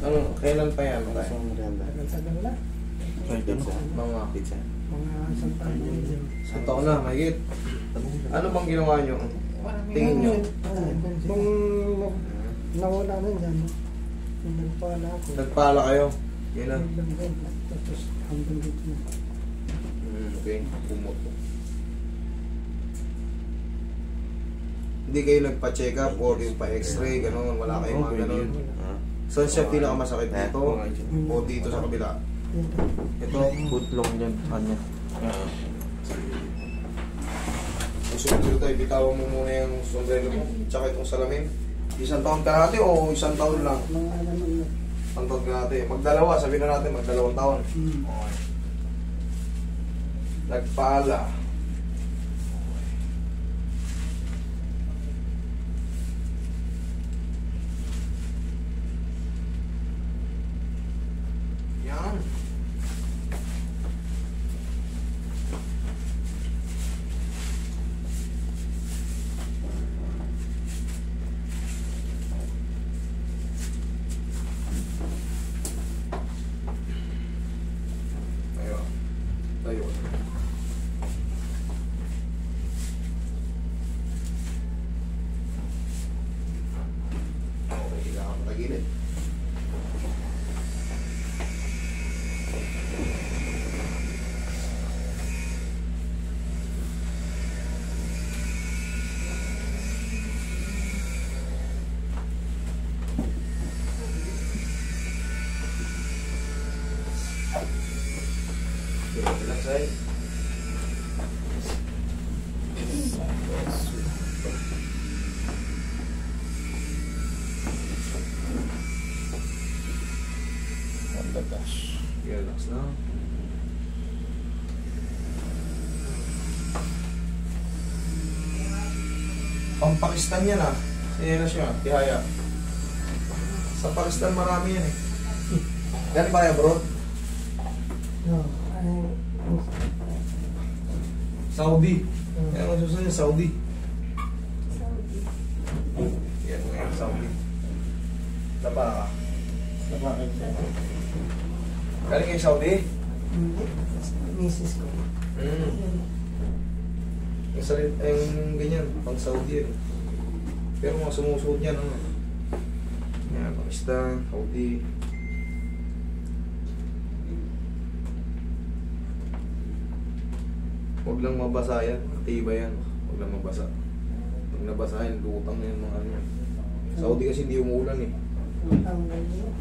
Ano, kailan pa yan? Tagal na. Mga Pizza. Mga isang taon na yun. isang taon na, mahigit. Ano bang ginawa nyo? Tingin nyo? Nung nawala na dyan, nung nagpala ako. Nagpala kayo? Yun na. Tapos hanggang dito na. Okay, pumoto. Hindi kayo nagpa-check up or yung pa-x-ray, gano'n, wala kayong mga gano'n. Saan siya pinakamasakit dito? O dito sa kabila? Ito? Putlong yan. Kanya. Susunod tayo, bitawan mo muna yung sombrero mo, tsaka itong salamin. Isang taon ka natin o isang taon lang? Mga alam mo yun. Isang taon ka natin. Magdalawa, sabihin na natin, magdalawang taon. Okay. Nagpala. Yan. Tayo. Tayo. Okay, higa ka patagilid. Okay, relax side. On the dash. Okay, relax na. Pang-Pakistan yan ah. Sige na siya, tihaya. Sa Pakistan marami yan eh. Galing ba kayo abroad? No, Saudi. Yan ang susunod niya, Saudi. Yan ngayon, Saudi. Tapa ka. Galing kayo Saudi? Misis ko. Yung salit, yung ganyan, pang Saudi yan. Pero mga sumusuot yan, ano? Yan, Pakistan, Saudi. Huwag lang mabasa yan, matibay yan. Huwag lang mabasa. Pag nabasa yan, lutang na yan mga ano yan. Saudi kasi hindi umuulan eh. Ang ganyan.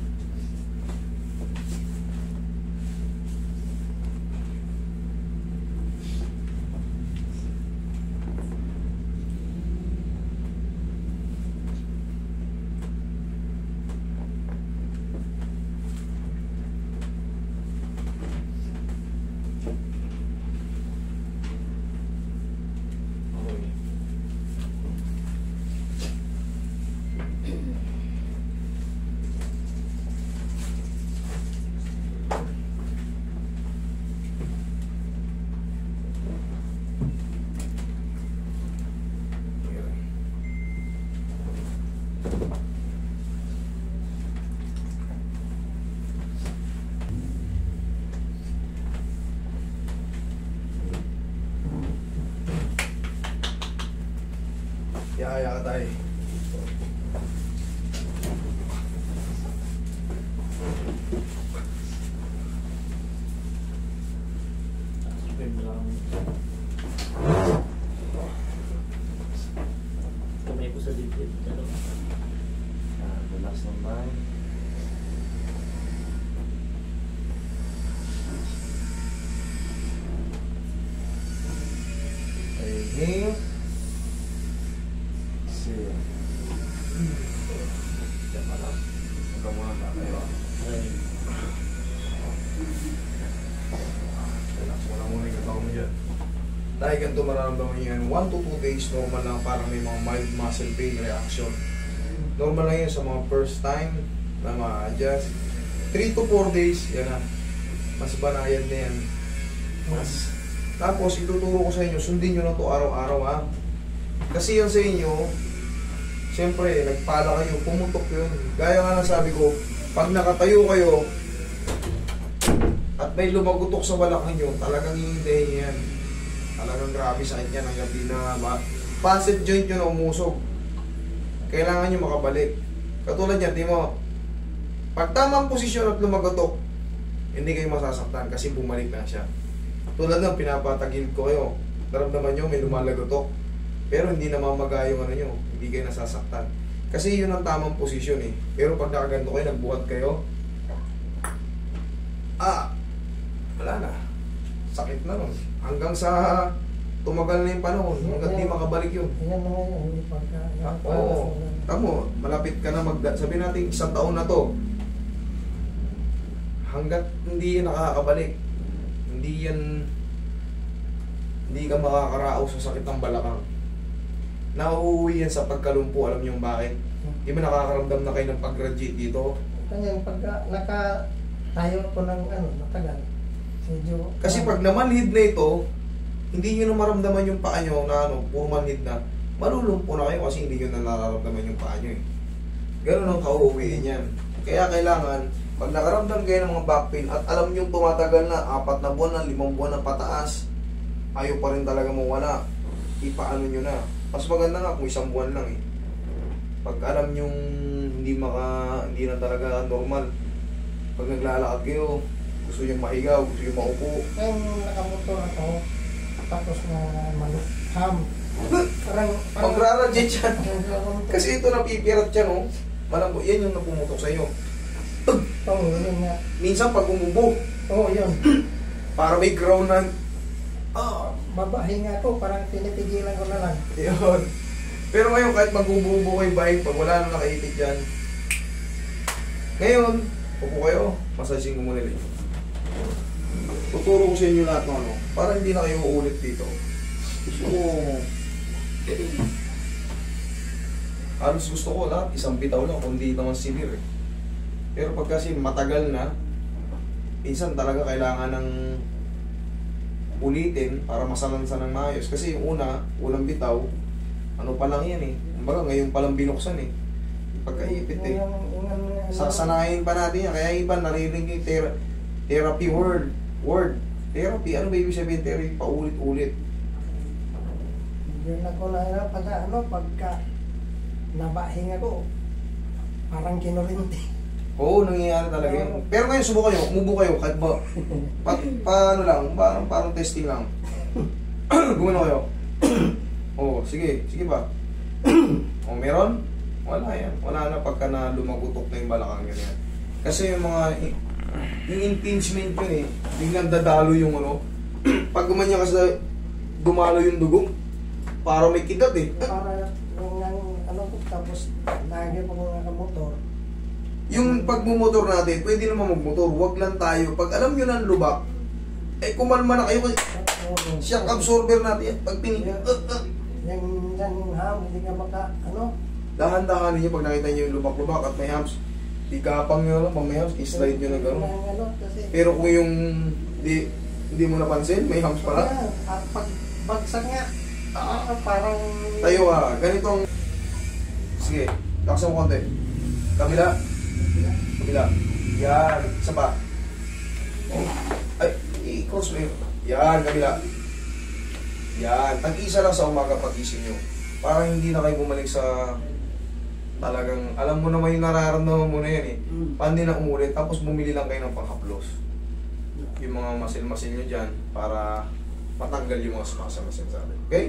Okay. Yaya ka tayo. Kamay ko sa dibdib. Relax lang ba? Inhale. Exhale. Diyan ka lang. Huwag ka muna tayo. Relax mo lang muna yung katawan mo dyan. Dahil ganito mararamdaman yan, 1 to 2 days normal lang, parang may mga mild muscle pain reaction. Normal lang yan sa mga first time na ma-adjust. 3 to 4 days, yan na. Mas banayan na yan. Mas. Tapos ituturo ko sa inyo, sundin nyo na to araw-araw ha. Kasi yan sa inyo, Siyempre, nagpala kayo, pumutok yun. Gaya nga ng sabi ko, pag nakatayo kayo, at may lumagutok sa balakang nyo, talagang hihintayin nyo yan. Talagang grabe sa inyo hanggang di na facet joint nyo na umusog. Kailangan nyo makabalik. Katulad yan, di mo, pag tamang posisyon at lumagutok, hindi kayo masasaktan kasi bumalik na siya. Tulad ng pinapatagilid ko kayo, naramdaman nyo may lumalagotok, pero hindi na mamaga yung ano nyo, hindi kayo nasasaktan. Kasi yun ang tamang posisyon eh. Pero pag nakaganto kayo, nagbuhat kayo, wala na. Sakit na nun. Hanggang sa tumagal na yung panahon, hanggang di makabalik yun. Yan na ngayon, hindi pagka... Oo. Tamo, malapit ka na sabi natin, 1 taon na to. Hanggat hindi yan nakakabalik, hindi ka makakaraos sa sakit ng balakang. Nauuwi yan sa pagkalumpo, alam niyo bakit? Di ba nakakaramdam na kayo ng pag-graduate dito? Ganyan, pagka tayo ko ng matagal, medyo... Kasi pag namanhid na ito, hindi nyo na maramdaman yung paa nyo na puro manhid na, malulumpo na kayo kasi hindi nyo na nararamdaman yung paa nyo eh. Ganun ang kauuwiin yan. Kaya kailangan, pag nakaramdam kayo ng mga back pain at alam nyo tumatagal na 4 na buwan na, 5 buwan na pataas, ayaw pa rin talaga mawala, ipaano nyo na. Mas maganda nga kung 1 buwan lang eh. Pag alam nyo hindi na talaga normal, pag naglalakad kayo, gusto nyo mahigaw, gusto nyo maupo. Ngayon nakamotor ako, tapos na malukham. Parang Magra-radiate yan. Kasi ito napipirat yan malambot, yan yung napumutok sa iyo. Oo, yun nga. Minsan pag umubo, Oo, yun. para may ground na, Babahinga ko, parang pinipigilan ko na lang. yun. Pero ngayon kahit mag-ubo kayo bike, pag wala na nakaitik dyan, ngayon, upo kayo, masasing ko muna rin. Tuturo ko sa inyo lahat ng para hindi na kayo uulit dito. Halos gusto ko lahat, 1 bitaw lang, kundi naman severe eh. Pero pag kasi matagal na, minsan talaga kailangan ng ulitin para masalansan ng maayos. Kasi yung unang bitaw, pa lang yan eh. Kumbaga ngayon palang binuksan eh. Pagkaipit eh. Sasanayin pa natin yan. Kaya iba naririnig yung therapy word. Therapy, ano ba ibig sabihin therapy? Paulit-ulit. Yun ako na pagka nabahinga ko, parang kinurinti. Oo, nangyayari talaga yun. Pero ngayon, subukan nyo, umubo kayo, kahit ba, paano lang, parang testing lang. Gumano kayo. Oo, sige ba? O, meron? Wala yan. Wala na pagka na lumagutok na yung balakang yun yan. Kasi yung yung impingement yun eh, biglang dadalo yung pag gumanya kasi dumalo yung dugong, para may kidat eh. Para yung tapos lagi pa mga kamotor. Yung pagmumotor natin, pwede naman magmotor, wag lang tayo. Pag alam nyo na ang lubak, kumalma na kayo kasi shock absorber natin yan. Pag Yung ham, hindi ka dahan-dahanin nyo pag nakita nyo yung lubak-lubak at may hams, ikapang nyo lang, pag may hams, i-slide nyo na gano'n. Pero kung yung hindi mo napansin, may hams pala. At pag bagsak nga, parang... Tayo ganitong... Sige, laksan mo konti. Kabila. Yan, isa pa. Ay, i-cross mo yun. Yan, kabila. Yan, tag-isa lang sa umaga pag-isip nyo. Parang hindi na kayo bumalik sa talagang, alam mo naman yung nararamdaman mo na yan eh. Pandi na umulit, tapos bumili lang kayo ng panghaplos. Yung mga masil-masil nyo dyan para matanggal yung mga spasm sa atin. Okay?